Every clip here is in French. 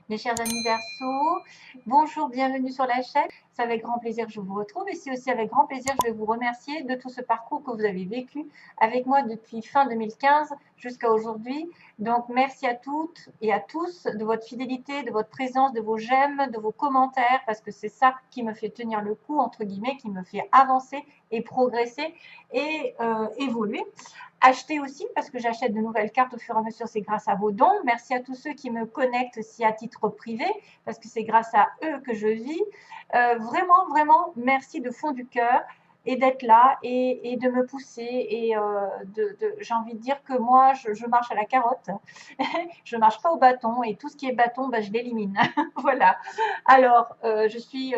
Mes chers amis Verseaux, bonjour, bienvenue sur la chaîne. C'est avec grand plaisir que je vous retrouve et c'est aussi avec grand plaisir que je vais vous remercier de tout ce parcours que vous avez vécu avec moi depuis fin 2015 jusqu'à aujourd'hui. Donc merci à toutes et à tous de votre fidélité, de votre présence, de vos j'aime, de vos commentaires parce que c'est ça qui me fait tenir le coup, entre guillemets, qui me fait avancer et progresser et évoluer. Acheter aussi parce que j'achète de nouvelles cartes au fur et à mesure, c'est grâce à vos dons. Merci à tous ceux qui me connectent aussi à titre privé parce que c'est grâce à eux que je vis. Vraiment, vraiment, merci de fond du cœur et d'être là et de me pousser. Et j'ai envie de dire que moi, je marche à la carotte. Je ne marche pas au bâton et tout ce qui est bâton, bah, je l'élimine. Voilà. Alors, je suis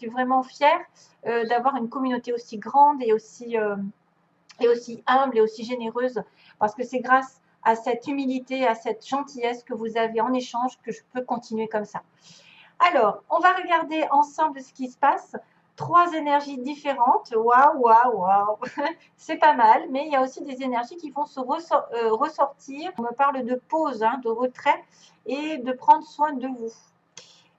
vraiment fière d'avoir une communauté aussi grande et aussi humble et aussi généreuse, parce que c'est grâce à cette humilité, à cette gentillesse que vous avez en échange que je peux continuer comme ça. Alors, on va regarder ensemble ce qui se passe. Trois énergies différentes. Waouh, waouh, waouh. C'est pas mal, mais il y a aussi des énergies qui vont se ressortir. On me parle de pause, hein, de retrait et de prendre soin de vous.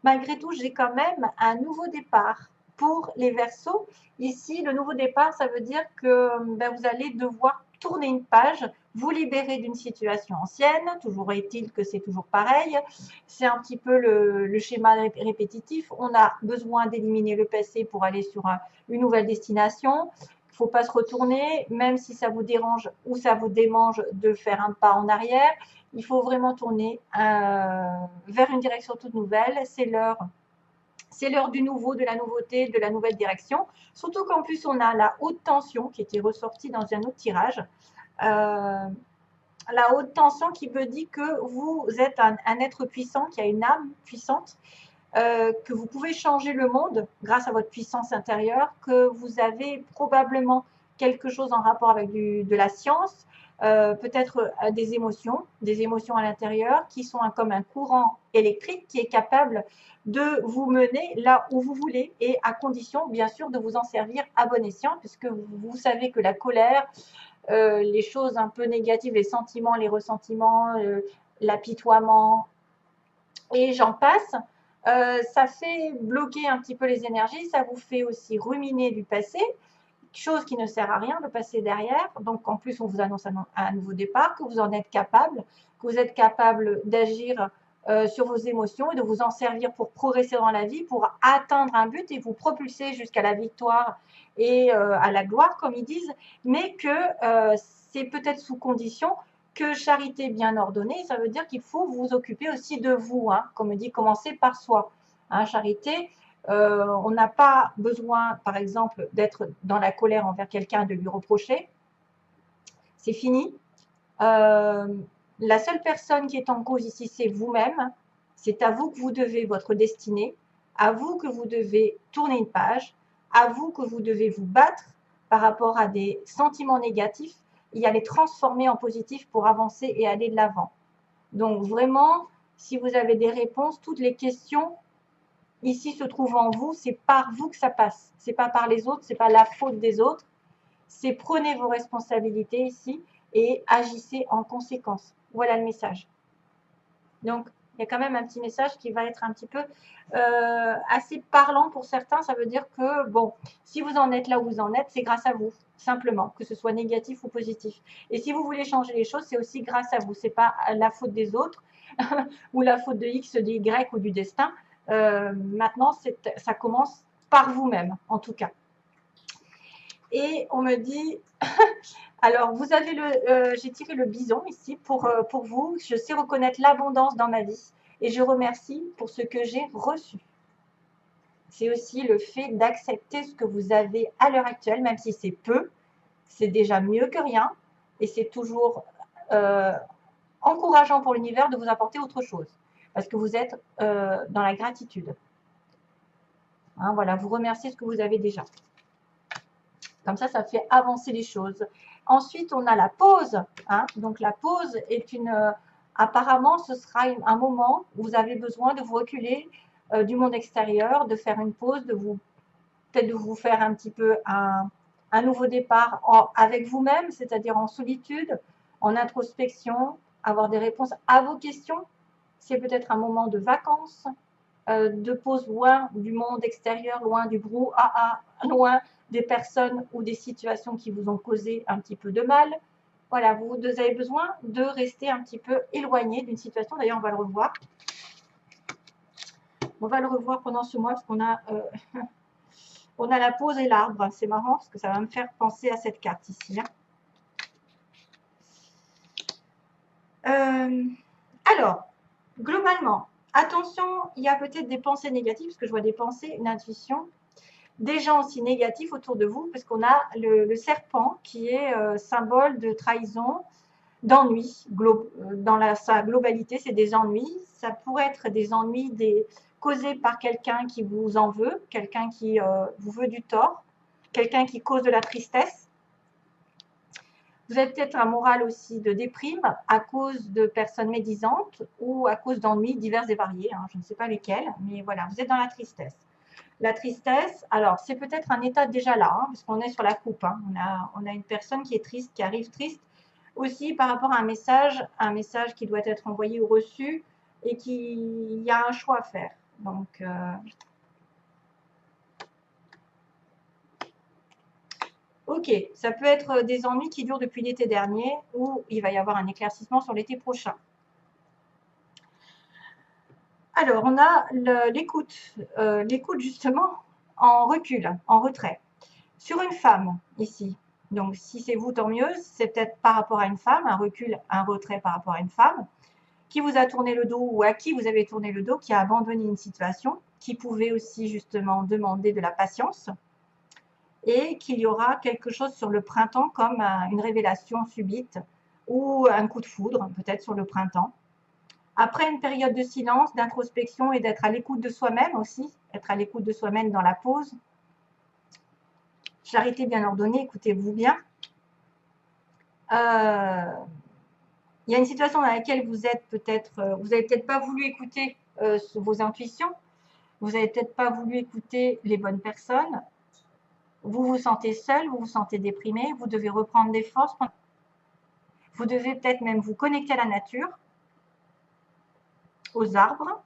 Malgré tout, j'ai quand même un nouveau départ pour les Verseaux. Ici, le nouveau départ, ça veut dire que vous allez devoir tourner une page, vous libérer d'une situation ancienne. Toujours est-il que c'est toujours pareil. C'est un petit peu le schéma répétitif. On a besoin d'éliminer le passé pour aller sur une nouvelle destination. Il ne faut pas se retourner, même si ça vous dérange ou ça vous démange de faire un pas en arrière. Il faut vraiment tourner vers une direction toute nouvelle. C'est l'heure du nouveau, de la nouveauté, de la nouvelle direction. Surtout qu'en plus, on a la haute tension qui était ressortie dans un autre tirage. La haute tension qui me dit que vous êtes un être puissant, qui a une âme puissante, que vous pouvez changer le monde grâce à votre puissance intérieure, que vous avez probablement quelque chose en rapport avec de la science, peut-être des émotions à l'intérieur qui sont comme un courant électrique qui est capable de vous mener là où vous voulez et à condition bien sûr de vous en servir à bon escient puisque vous savez que la colère, les choses un peu négatives, les sentiments, les ressentiments, l'apitoiement et j'en passe, ça fait bloquer un petit peu les énergies, ça vous fait aussi ruminer du passé, chose qui ne sert à rien de passer derrière. Donc en plus, on vous annonce un nouveau départ, que vous en êtes capable, que vous êtes capable d'agir sur vos émotions et de vous en servir pour progresser dans la vie, pour atteindre un but et vous propulser jusqu'à la victoire et à la gloire, comme ils disent, mais que c'est peut-être sous condition que charité bien ordonnée, ça veut dire qu'il faut vous occuper aussi de vous, hein, comme on dit, commencer par soi. Hein, charité, on n'a pas besoin, par exemple, d'être dans la colère envers quelqu'un, de lui reprocher. C'est fini. La seule personne qui est en cause ici, c'est vous-même. C'est à vous que vous devez votre destinée, à vous que vous devez tourner une page, à vous que vous devez vous battre par rapport à des sentiments négatifs et à les transformer en positifs pour avancer et aller de l'avant. Donc vraiment, si vous avez des réponses, toutes les questions ici se trouvent en vous, c'est par vous que ça passe. C'est pas par les autres, c'est pas la faute des autres. C'est prenez vos responsabilités ici et agissez en conséquence. Voilà le message. Donc, il y a quand même un petit message qui va être un petit peu assez parlant pour certains. Ça veut dire que, bon, si vous en êtes là où vous en êtes, c'est grâce à vous, simplement, que ce soit négatif ou positif. Et si vous voulez changer les choses, c'est aussi grâce à vous. Ce n'est pas la faute des autres ou la faute de X, de Y ou du destin. Maintenant, ça commence par vous-même, en tout cas. Et on me dit, alors vous avez j'ai tiré le bison ici pour vous. Je sais reconnaître l'abondance dans ma vie et je remercie pour ce que j'ai reçu. C'est aussi le fait d'accepter ce que vous avez à l'heure actuelle, même si c'est peu, c'est déjà mieux que rien et c'est toujours encourageant pour l'univers de vous apporter autre chose parce que vous êtes dans la gratitude. Hein, voilà, vous remerciez ce que vous avez déjà. Comme ça fait avancer les choses. Ensuite, on a la pause. Hein. Donc, la pause est apparemment, ce sera un moment où vous avez besoin de vous reculer du monde extérieur, de faire une pause, peut-être de vous faire un petit peu un nouveau départ avec vous-même, c'est-à-dire en solitude, en introspection, avoir des réponses à vos questions. c'est peut-être un moment de vacances, de pause loin du monde extérieur, loin du brouhaha, loin des personnes ou des situations qui vous ont causé un petit peu de mal. Voilà, vous avez besoin de rester un petit peu éloigné d'une situation. D'ailleurs, on va le revoir. On va le revoir pendant ce mois parce qu'on a, on a la pause et l'arbre. C'est marrant parce que ça va me faire penser à cette carte ici. Alors, globalement, attention, il y a peut-être des pensées négatives, parce que je vois des pensées, une intuition, des gens aussi négatifs autour de vous, parce qu'on a le serpent qui est symbole de trahison, d'ennui, dans sa globalité, c'est des ennuis. Ça pourrait être des ennuis causés par quelqu'un qui vous en veut, quelqu'un qui vous veut du tort, quelqu'un qui cause de la tristesse. Vous avez peut-être un moral aussi de déprime à cause de personnes médisantes ou à cause d'ennuis divers et variés, hein, je ne sais pas lesquels, mais voilà, vous êtes dans la tristesse. La tristesse, alors c'est peut-être un état déjà là, hein, parce qu'on est sur la coupe, hein, on a une personne qui est triste, qui arrive triste, aussi par rapport à un message qui doit être envoyé ou reçu et il y a un choix à faire. Donc, ok, ça peut être des ennuis qui durent depuis l'été dernier ou il va y avoir un éclaircissement sur l'été prochain. Alors, on a l'écoute justement en recul, en retrait. Sur une femme, ici, donc si c'est vous, tant mieux, c'est peut-être par rapport à une femme, un recul, un retrait par rapport à une femme, qui vous a tourné le dos ou à qui vous avez tourné le dos, qui a abandonné une situation, qui pouvait aussi justement demander de la patience, et qu'il y aura quelque chose sur le printemps comme une révélation subite ou un coup de foudre, peut-être sur le printemps. Après une période de silence, d'introspection et d'être à l'écoute de soi-même aussi, être à l'écoute de soi-même dans la pause. Charité bien ordonnée, écoutez-vous bien. Il y a une situation dans laquelle vous êtes peut-être, vous n'avez peut-être pas voulu écouter vos intuitions, vous n'avez peut-être pas voulu écouter les bonnes personnes, vous vous sentez seul, vous vous sentez déprimé, vous devez reprendre des forces, vous devez peut-être même vous connecter à la nature, aux arbres,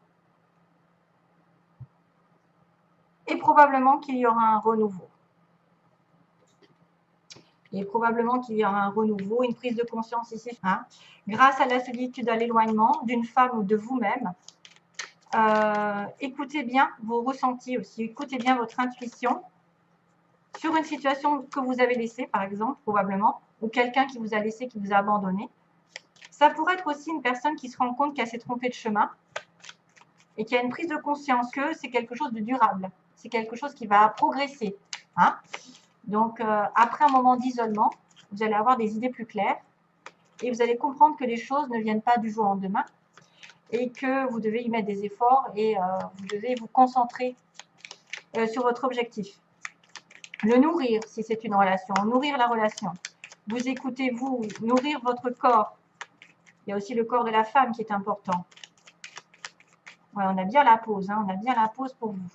et probablement qu'il y aura un renouveau. Et probablement qu'il y aura un renouveau, une prise de conscience ici, hein, grâce à la solitude, à l'éloignement d'une femme ou de vous-même. Écoutez bien vos ressentis aussi, écoutez bien votre intuition sur une situation que vous avez laissée, par exemple, probablement, ou quelqu'un qui vous a laissé, qui vous a abandonné. Ça pourrait être aussi une personne qui se rend compte qu'elle s'est trompée de chemin et qui a une prise de conscience que c'est quelque chose de durable, c'est quelque chose qui va progresser. Hein. Donc, après un moment d'isolement, vous allez avoir des idées plus claires et vous allez comprendre que les choses ne viennent pas du jour au lendemain et que vous devez y mettre des efforts et vous devez vous concentrer sur votre objectif. Le nourrir, si c'est une relation, nourrir la relation. Vous écoutez, vous, nourrir votre corps. Il y a aussi le corps de la femme qui est important. Ouais, on a bien la pause, hein, on a bien la pause pour vous.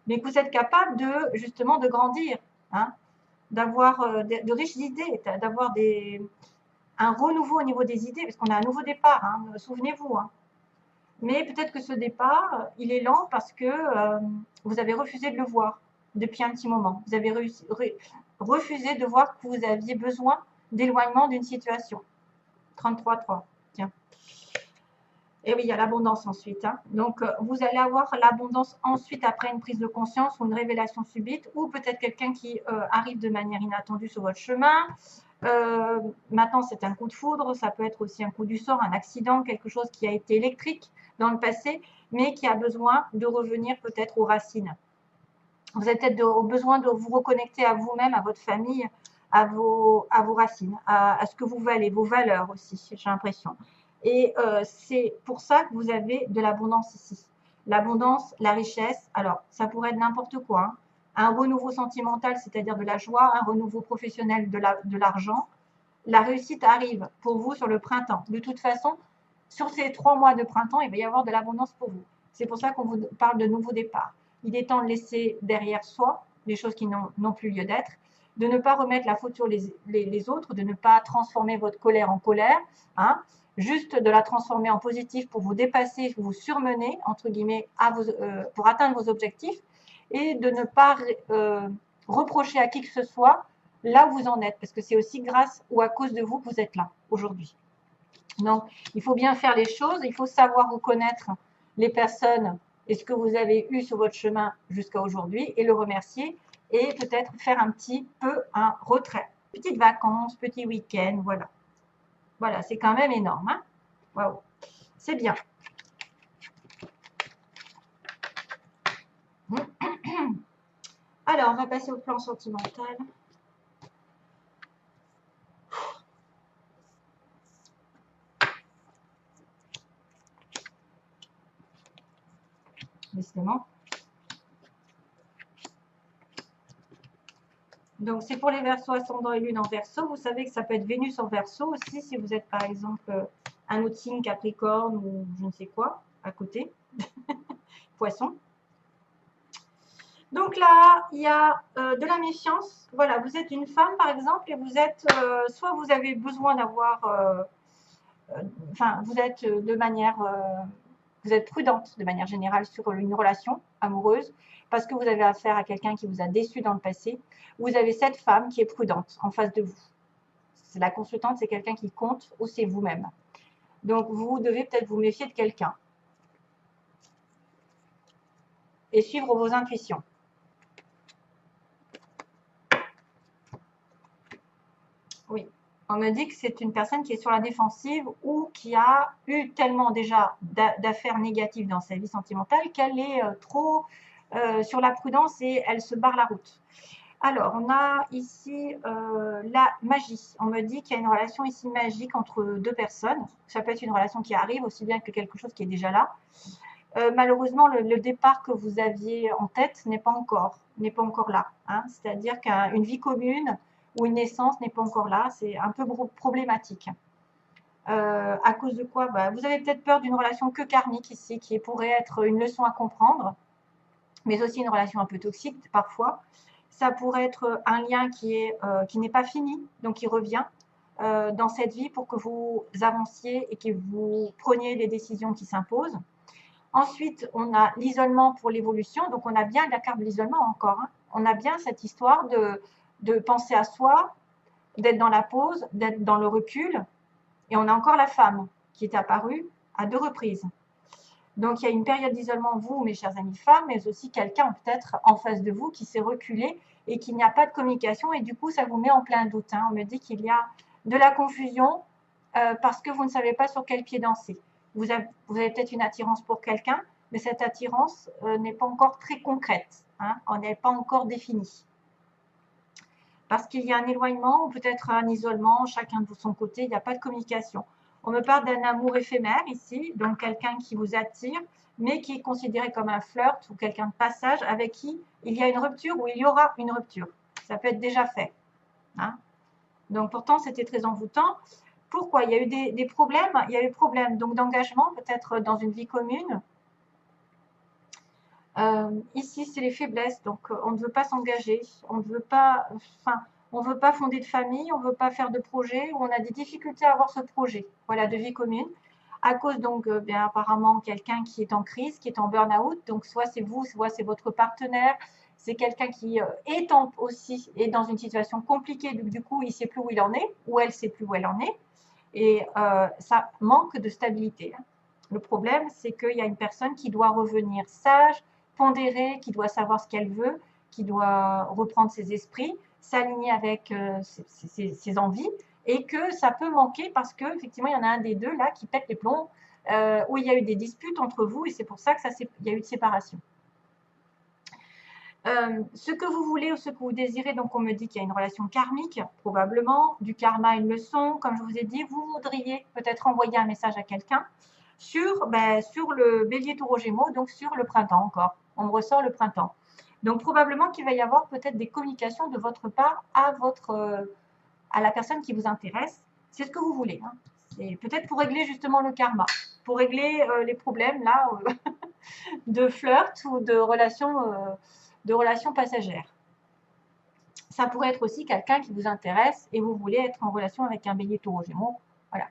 Mais que vous êtes capable de, justement, de grandir, hein, d'avoir de riches idées, d'avoir un renouveau au niveau des idées, parce qu'on a un nouveau départ, hein, souvenez-vous. Hein. Mais peut-être que ce départ, il est lent parce que vous avez refusé de le voir depuis un petit moment. Vous avez refusé de voir que vous aviez besoin d'éloignement d'une situation. 33,3, tiens. Et oui, il y a l'abondance ensuite. Hein. Donc, vous allez avoir l'abondance ensuite après une prise de conscience ou une révélation subite, ou peut-être quelqu'un qui arrive de manière inattendue sur votre chemin. Maintenant, c'est un coup de foudre, ça peut être aussi un coup du sort, un accident, quelque chose qui a été électrique dans le passé, mais qui a besoin de revenir peut-être aux racines. Vous avez peut-être besoin de vous reconnecter à vous-même, à votre famille, à vos racines, à ce que vous valez, vos valeurs aussi, j'ai l'impression. Et c'est pour ça que vous avez de l'abondance ici. L'abondance, la richesse, alors ça pourrait être n'importe quoi. Hein. Un renouveau sentimental, c'est-à-dire de la joie, un renouveau professionnel de l'argent. La réussite arrive pour vous sur le printemps. De toute façon, sur ces 3 mois de printemps, il va y avoir de l'abondance pour vous. C'est pour ça qu'on vous parle de nouveau départ. Il est temps de laisser derrière soi les choses qui n'ont plus lieu d'être, de ne pas remettre la faute sur les autres, de ne pas transformer votre colère en colère, hein, juste de la transformer en positif pour vous dépasser, vous surmener, entre guillemets, pour atteindre vos objectifs, et de ne pas reprocher à qui que ce soit là où vous en êtes, parce que c'est aussi grâce ou à cause de vous que vous êtes là aujourd'hui. Donc, il faut bien faire les choses, il faut savoir reconnaître les personnes et ce que vous avez eu sur votre chemin jusqu'à aujourd'hui et le remercier, et peut-être faire un petit peu un retrait. Petites vacances, petit week-end, voilà. Voilà, c'est quand même énorme. Hein. Waouh, c'est bien. Alors, on va passer au plan sentimental. Décidément. Donc, c'est pour les Verseaux ascendant et lune en Verseau. Vous savez que ça peut être Vénus en Verseau aussi, si vous êtes par exemple un autre signe Capricorne ou je ne sais quoi à côté. Poisson. Donc là, il y a de la méfiance. Voilà, vous êtes une femme par exemple et vous êtes, soit vous avez besoin d'avoir, enfin, vous êtes de manière, vous êtes prudente de manière générale sur une relation amoureuse parce que vous avez affaire à quelqu'un qui vous a déçu dans le passé. Vous avez cette femme qui est prudente en face de vous. C'est la consultante, c'est quelqu'un qui compte ou c'est vous-même. Donc, vous devez peut-être vous méfier de quelqu'un et suivre vos intuitions. Oui, on me dit que c'est une personne qui est sur la défensive ou qui a eu tellement déjà d'affaires négatives dans sa vie sentimentale qu'elle est trop sur la prudence et elle se barre la route. Alors, on a ici la magie. On me dit qu'il y a une relation ici magique entre deux personnes. Ça peut être une relation qui arrive aussi bien que quelque chose qui est déjà là. Malheureusement, le départ que vous aviez en tête n'est pas encore là. Hein. C'est-à-dire qu'une vie commune ou une naissance n'est pas encore là. C'est un peu problématique. À cause de quoi? Vous avez peut-être peur d'une relation que karmique ici, qui pourrait être une leçon à comprendre, mais aussi une relation un peu toxique parfois. Ça pourrait être un lien qui n'est pas fini, donc qui revient dans cette vie pour que vous avanciez et que vous preniez des décisions qui s'imposent. Ensuite, on a l'isolement pour l'évolution. Donc, on a bien la carte de l'isolement encore. Hein. On a bien cette histoire de penser à soi, d'être dans la pause, d'être dans le recul. Et on a encore la femme qui est apparue à 2 reprises. Donc, il y a une période d'isolement, vous, mes chers amis femmes, mais aussi quelqu'un peut-être en face de vous qui s'est reculé et qu'il n'y a pas de communication. Et du coup, ça vous met en plein doute. Hein. On me dit qu'il y a de la confusion parce que vous ne savez pas sur quel pied danser. Vous avez peut-être une attirance pour quelqu'un, mais cette attirance n'est pas encore très concrète. Hein, on n'est pas encore définie. Parce qu'il y a un éloignement ou peut-être un isolement, chacun de son côté, il n'y a pas de communication. On me parle d'un amour éphémère ici, donc quelqu'un qui vous attire, mais qui est considéré comme un flirt ou quelqu'un de passage avec qui il y a une rupture ou il y aura une rupture. Ça peut être déjà fait. Hein. Donc pourtant, c'était très envoûtant. Pourquoi? Il y a eu des problèmes. Il y a eu des problèmes d'engagement, peut-être dans une vie commune. Ici, c'est les faiblesses. Donc, on ne veut pas s'engager. On ne veut pas, on veut pas fonder de famille. On ne veut pas faire de projet. Ou on a des difficultés à avoir ce projet. Voilà, de vie commune. À cause donc, bien apparemment, quelqu'un qui est en crise, qui est en burn-out. Donc, soit c'est vous, soit c'est votre partenaire. C'est quelqu'un qui aussi est dans une situation compliquée. Du coup, il ne sait plus où il en est, ou elle ne sait plus où elle en est. Et ça manque de stabilité. Le problème, c'est qu'il y a une personne qui doit revenir sage, pondérée, qui doit savoir ce qu'elle veut, qui doit reprendre ses esprits, s'aligner avec ses envies, et que ça peut manquer parce qu'effectivement, il y en a un des deux là qui pète les plombs, où il y a eu des disputes entre vous, et c'est pour ça qu'il y a eu de séparation. Ce que vous voulez ou ce que vous désirez, donc on me dit qu'il y a une relation karmique, probablement, du karma une leçon, comme je vous ai dit, vous voudriez peut-être envoyer un message à quelqu'un sur le bélier taureau gémeaux, donc sur le printemps encore, on me ressort le printemps. Donc probablement qu'il va y avoir peut-être des communications de votre part à la personne qui vous intéresse, c'est ce que vous voulez. Hein. C'est peut-être pour régler justement le karma, pour régler les problèmes là de flirt ou de relations passagères. Ça pourrait être aussi quelqu'un qui vous intéresse et vous voulez être en relation avec un bélier taureau gémeaux. Voilà.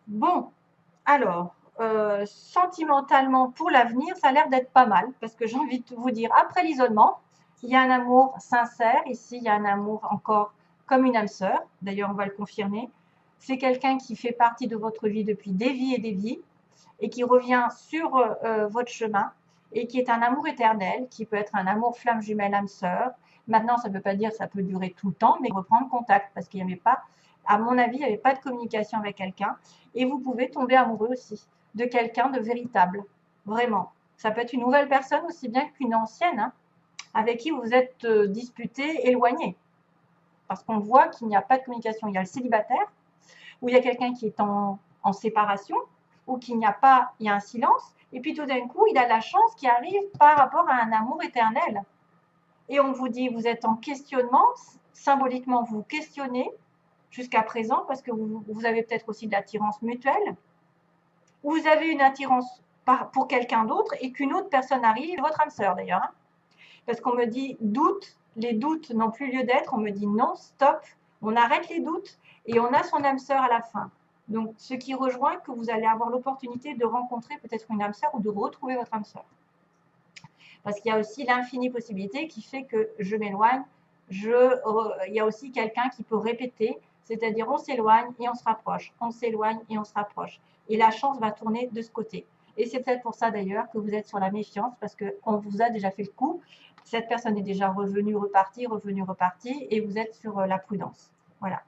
Bon, alors, sentimentalement, pour l'avenir, ça a l'air d'être pas mal, parce que j'ai envie de vous dire, après l'isolement, il y a un amour sincère. Ici, il y a un amour encore comme une âme sœur. D'ailleurs, on va le confirmer. C'est quelqu'un qui fait partie de votre vie depuis des vies et des vies, et qui revient sur votre chemin, et qui est un amour éternel, qui peut être un amour flamme jumelle âme sœur. Maintenant, ça ne veut pas dire que ça peut durer tout le temps, mais reprendre contact, parce qu'il n'y avait pas, à mon avis, il n'y avait pas de communication avec quelqu'un. Et vous pouvez tomber amoureux aussi de quelqu'un de véritable, vraiment. Ça peut être une nouvelle personne aussi bien qu'une ancienne, hein, avec qui vous êtes disputé, éloigné. Parce qu'on voit qu'il n'y a pas de communication. Il y a le célibataire, où il y a quelqu'un qui est en séparation, ou qu'il n'y a pas, il y a un silence, et puis tout d'un coup, il a la chance qui arrive par rapport à un amour éternel. Et on vous dit, vous êtes en questionnement, symboliquement, vous questionnez jusqu'à présent, parce que vous avez peut-être aussi de l'attirance mutuelle, ou vous avez une attirance pour quelqu'un d'autre, et qu'une autre personne arrive, votre âme sœur d'ailleurs, hein, parce qu'on me dit doute, les doutes n'ont plus lieu d'être, on me dit non, stop, on arrête les doutes, et on a son âme sœur à la fin. Donc, ce qui rejoint que vous allez avoir l'opportunité de rencontrer peut-être une âme sœur ou de retrouver votre âme sœur. Parce qu'il y a aussi l'infinie possibilité qui fait que je m'éloigne, il y a aussi quelqu'un qui peut répéter, c'est-à-dire on s'éloigne et on se rapproche, on s'éloigne et on se rapproche. Et la chance va tourner de ce côté. Et c'est peut-être pour ça d'ailleurs que vous êtes sur la méfiance, parce qu'on vous a déjà fait le coup. Cette personne est déjà revenue, repartie, et vous êtes sur la prudence. Voilà.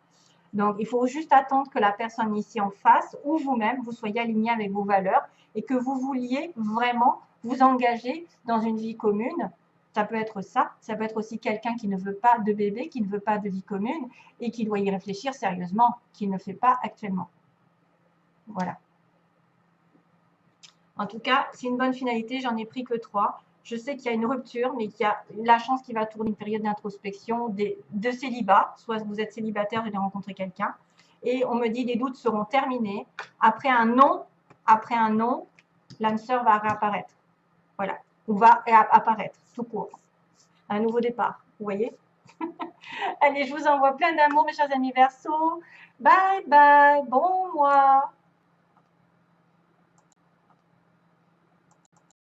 Donc, il faut juste attendre que la personne ici en face ou vous-même, vous soyez aligné avec vos valeurs et que vous vouliez vraiment vous engager dans une vie commune. Ça peut être ça. Ça peut être aussi quelqu'un qui ne veut pas de bébé, qui ne veut pas de vie commune et qui doit y réfléchir sérieusement, qui ne fait pas actuellement. Voilà. En tout cas, c'est une bonne finalité. J'en ai pris que 3. Je sais qu'il y a une rupture, mais qu'il y a la chance qui va tourner une période d'introspection, de célibat. Soit vous êtes célibataire, vous allez rencontrer quelqu'un. Et on me dit les doutes seront terminés. Après un non, l'âme sœur va réapparaître. Voilà. Ou va apparaître, tout court. Un nouveau départ. Vous voyez? Allez, je vous envoie plein d'amour, mes chers amis Verseaux. Bye bye. Bon mois.